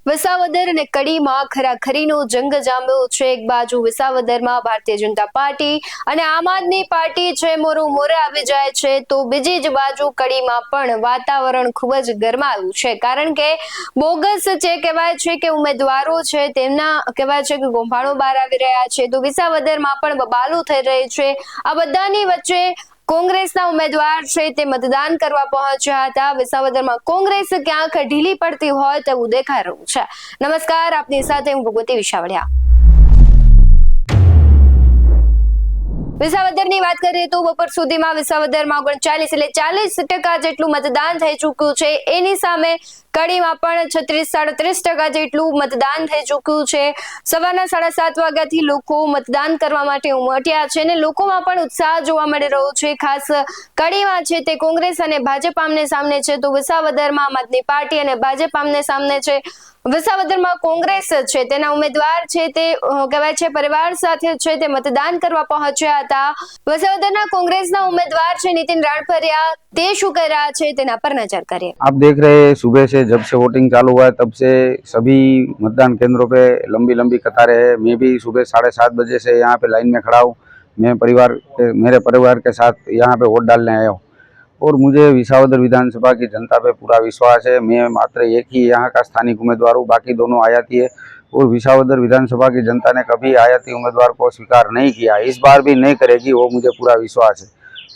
વિસાવદર અને કડીમાં ખરાખરીનો જંગ જામ્યો છે। એક બાજુ વિસાવદરમાં ભારતીય જનતા પાર્ટી અને આમ આદમી પાર્ટી છે મોરો મોરે આવી જાય છે, તો બીજી જ બાજુ કડીમાં પણ વાતાવરણ ખૂબ જ ગરમાયું છે, કારણ કે બોગસ જે કહેવાય છે કે ઉમેદવારો છે તેમના કહેવાય છે કે ગોંભાળો બહાર આવી રહ્યા છે, તો વિસાવદરમાં પણ બબાલું થઈ રહી છે। આ બધાની વચ્ચે કોંગ્રેસના ઉમેદવાર છે તે મતદાન કરવા પહોંચ્યા હતા। વિસાવદરમાં કોંગ્રેસ ક્યાંક ઢીલી પડતી હોય તેવું દેખાઈ રહ્યું છે। નમસ્કાર, આપની સાથે હું ભગવતી વિશાવડિયા। વિસાવદરની વાત કરીએ તો બપોર સુધીમાં વિસાવદરમાં 39 એટલે 40% જેટલું મતદાન થઈ ચૂક્યું છે। એની સામે કડીમાં પણ 36-37% જેટલું મતદાન થઈ ચૂક્યું છે। સવારના 7:30 વાગ્યાથી લોકો મતદાન કરવા માટે ઉમટ્યા છે અને લોકોમાં પણ ઉત્સાહ જોવા મળી રહ્યો છે। ખાસ કડીમાં છે તે કોંગ્રેસ અને ભાજપ આમને સામને છે, તો વિસાવદરમાં આમ આદમી પાર્ટી અને ભાજપ આમને સામને છે। વિસાવદરમાં કોંગ્રેસ છે તેના ઉમેદવાર છે તે કહેવાય છે પરિવાર સાથે છે તે મતદાન કરવા પહોંચ્યા હતા। વિસાવદરના કોંગ્રેસના ઉમેદવાર છે નીતિન રાણપરિયા, તે શું કહી રહ્યા છે તેના પર नजर करिए। आप देख रहे हैं सुबह से जब से वोटिंग चालू हुआ है तब से सभी मतदान केंद्रों पे लंबी लंबी कतारें हैं। मैं भी सुबह 7:30 बजे से यहाँ पे लाइन में खड़ा हूँ। मेरे परिवार के साथ यहाँ पे वोट डालने आया हूँ और मुझे विसावदर विधानसभा की जनता पे पूरा विश्वास है। मैं मात्र एक ही यहाँ का स्थानिक उम्मीदवार हूँ, बाकी दोनों आयाती है और विसावदर विधानसभा की जनता ने कभी आयाती उम्मीदवार को स्वीकार नहीं किया, इस बार भी नहीं करेगी, वो मुझे पूरा विश्वास है।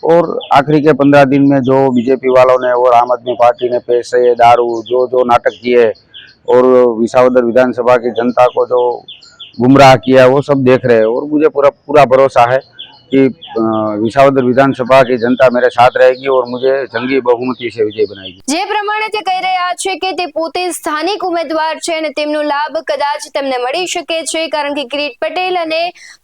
और आखिरी के 15 दिन में जो बीजेपी वालों ने और आम आदमी पार्टी ने पैसे दारू जो नाटक किए और विसावदर विधानसभा की जनता को जो गुमराह किया वो सब देख रहे हैं और मुझे पूरा भरोसा है कि विसावदर विधानसभा की जनता मेरे साथ रहेगी और मुझे जंगी बहुमती से विजय बनाएगी। જે પ્રમાણે તે કહી રહ્યા છે કે તે પોતે સ્થાનિક ઉમેદવાર છે અને તેમનો લાભ કદાચ તેમને મળી શકે છે, કારણ કે કિરીટ પટેલ અને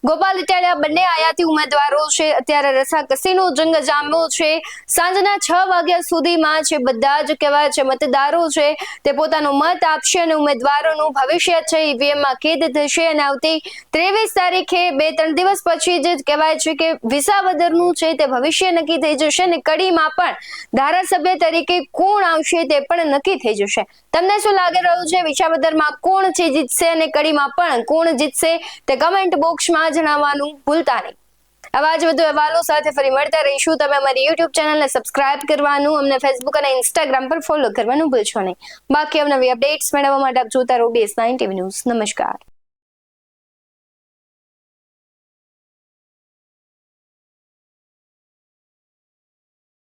ગોપાલ ઇટાલિયા બંને આયાતી ઉમેદવારો છે। અત્યારે રસાકસીનો જંગ જામ્યો છે। સાંજના 6 વાગ્યા સુધીમાં છે બધા જ કહેવાય છે મતદારો છે તે પોતાનો મત આપશે અને ઉમેદવારોનું ભવિષ્ય છે ઈવીએમમાં કેદ થશે અને આવતી 23 તારીખે 2-3 દિવસ પછી જ કહેવાય છે કે વિસાવદરનું છે તે ભવિષ્ય નક્કી થઈ જશે અને કડીમાં પણ ધારાસભ્ય તરીકે કોણ આવશે તે પણ નક્કી થઈ જશે। તમને શું લાગી રહ્યું છે, વિસાવદરમાં કોણ છે જીતશે અને કડીમાં પણ કોણ જીતશે તે કમેન્ટ બોક્સમાં જણાવવાનું ભૂલતા નહીં। આવા જ વધુ અહેવાલો સાથે ફરી મળતા રહીશું। તમે અમારી YouTube ચેનલને સબસ્ક્રાઇબ કરવાનું, અમને Facebook અને Instagram પર ફોલો કરવાનું ભૂલશો નહીં। બાકી અવનવી અપડેટ્સ મેળવવા માટે આપ જોતા રહો BS9 TV ન્યૂઝ। નમસ્કાર।